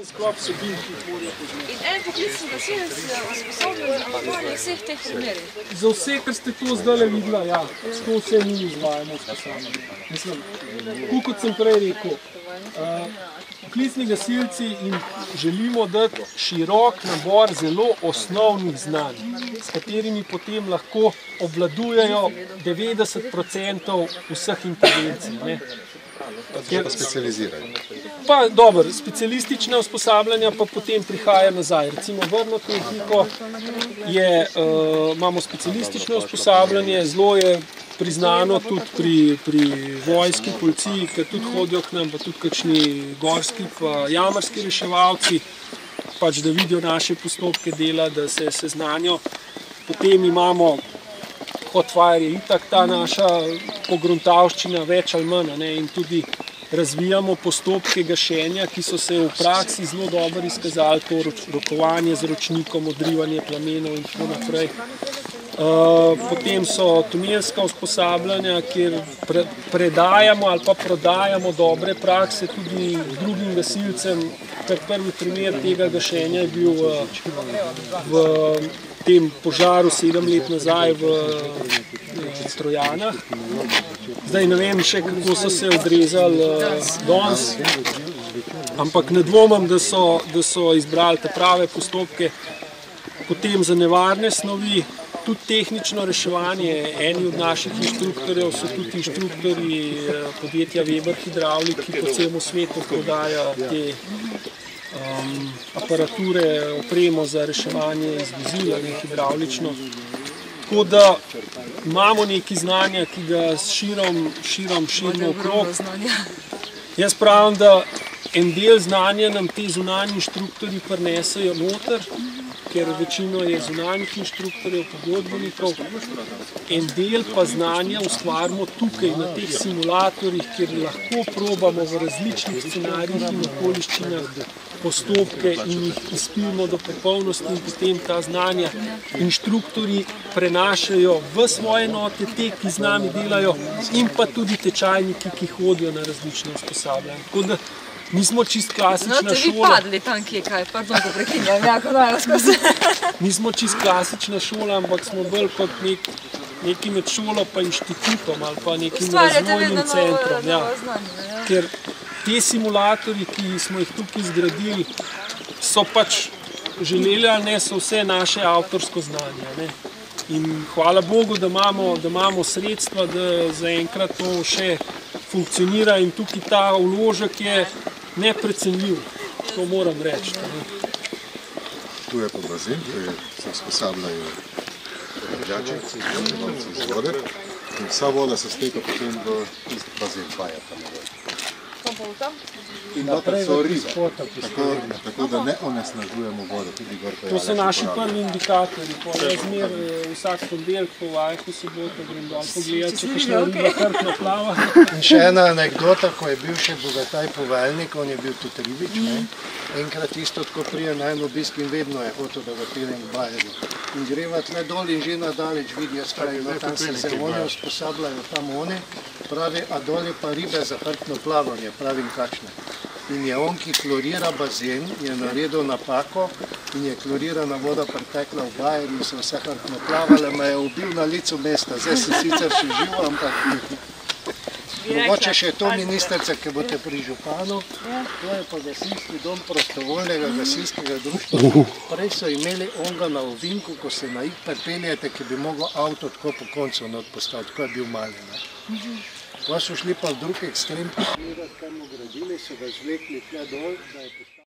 Sklop vsebin, ki tvorijo pozneje. In en poklicni gasilec je usposobljen za delovanje vseh teh primerih? Za vse, kar ste tu zdaj videla, ja, to vse mi izvajamo usposabljanje. Mislim, kot sem prej rekel, poklicni gasilci jim želimo dati širok nabor zelo osnovnih znanj, s katerimi potem lahko obvladujejo 90% vseh intervencij. Ne. Kjer pa specializirajo? Pa dobro, specialistične usposabljanja pa potem prihaja nazaj. Recimo vrno tehniko imamo specialistično usposabljanje, zelo je priznano tudi pri vojski, policiji, ker tudi hodijo k nam, pa tudi kakšni gorski pa jamarski reševalci, pač da vidijo naše postopke dela, da se seznanijo. Potem imamo Hotfire je itak ta naša pogruntavščina, več ali manj, ne, in tudi razvijamo postopke gašenja, ki so se v praksi zelo dobro izkazali, to rokovanje z ročnikom, odrivanje plamenov in tako naprej. Potem so tunelska usposabljanja, kjer predajamo ali pa prodajamo dobre prakse tudi drugim gasilcem. Prvi primer tega gašenja je bil v tem požaru 7 let nazaj v Trojanah. Zdaj ne vem še, kako so se odrezali danes, ampak ne dvomim, da so izbrali te prave postopke. Potem za nevarne snovi, tudi tehnično reševanje. Eni od naših inštruktorjev so tudi inštruktorji podjetja Weber Hidravlik, ki po celem svetu prodaja te aparature, opremo za reševanje iz vozila, hidravlično. Tako da imamo nekaj znanja, ki ga širimo okrog. Jaz pravim, da en del znanja nam te zunanji inštruktorji prinesejo noter, ker večino je zunanjih inštruktorjev, pogodbenikov. En del pa znanja ustvarimo tukaj na teh simulatorjih, kjer lahko probamo v različnih scenarijih in okoliščinah postopke in jih izpilimo do popolnosti in potem ta znanja inštruktorji prenašajo v svoje enote, te, ki z nami delajo, in pa tudi tečajniki, ki hodijo na različne usposabljanja. Tako da nismo čist klasična šola. No, ste vi padli tam kje kaj, pardon, ko prekinjam, jako dajo skozi. Nismo čist klasična šola, ampak smo bolj kot neki med šolo pa inštitutom ali pa nekim razvojnim centrom. Ker te simulatorji, ki smo jih tukaj zgradili, so pač želeli ali ne, so vse naše avtorsko znanje. Ne. In hvala Bogu, da imamo sredstva, da zaenkrat to še funkcionira in tukaj ta vložek je neprecenljiv, to moram reči. Tu je pa bazen, kjer se usposabljajo držači, iz vode, in vsa voda se steka potem v isti bazen, baja tam. In noter so ribe, tako da ne onesnažujemo vodo, tudi gor pa je. To so naši prvi indikatorji, zmer vsak ponedeljek po vajku soboto grem dol pogledati, če kakšna riba krpno plava. In še ena anekdota, ko je bil še Bogataj poveljnik, on je bil tudi ribič, enkrat isto tako prije na en obisk in vedno je hotel, da ga peljem k bajerju. In greva tle dol in že nadaleč vidijo skrajno, tam se oni usposabljajo, tam oni, pravi, a dol je pa ribe za hrbtno plavanje, pravim kakšne. In je on, ki klorira bazen, je naredil napako in je klorirana voda pritekla v bajer in so vse hrbtno plavale, me je ubil na licu mesta. Zdaj se sicer še živo, ampak mogoče še to ministrice, ki boste pri županu, to je pa gasilski dom prostovoljnega gasilskega društva. Prej so imeli onga na ovinku, ko se na jih pripeljete, ki bi mogel avto tako po koncu not postaviti, ko je bil mali. Pa so šli pa v drug ekstrem, kam ogradili, so ga zvlekli tle dol, da je postavili.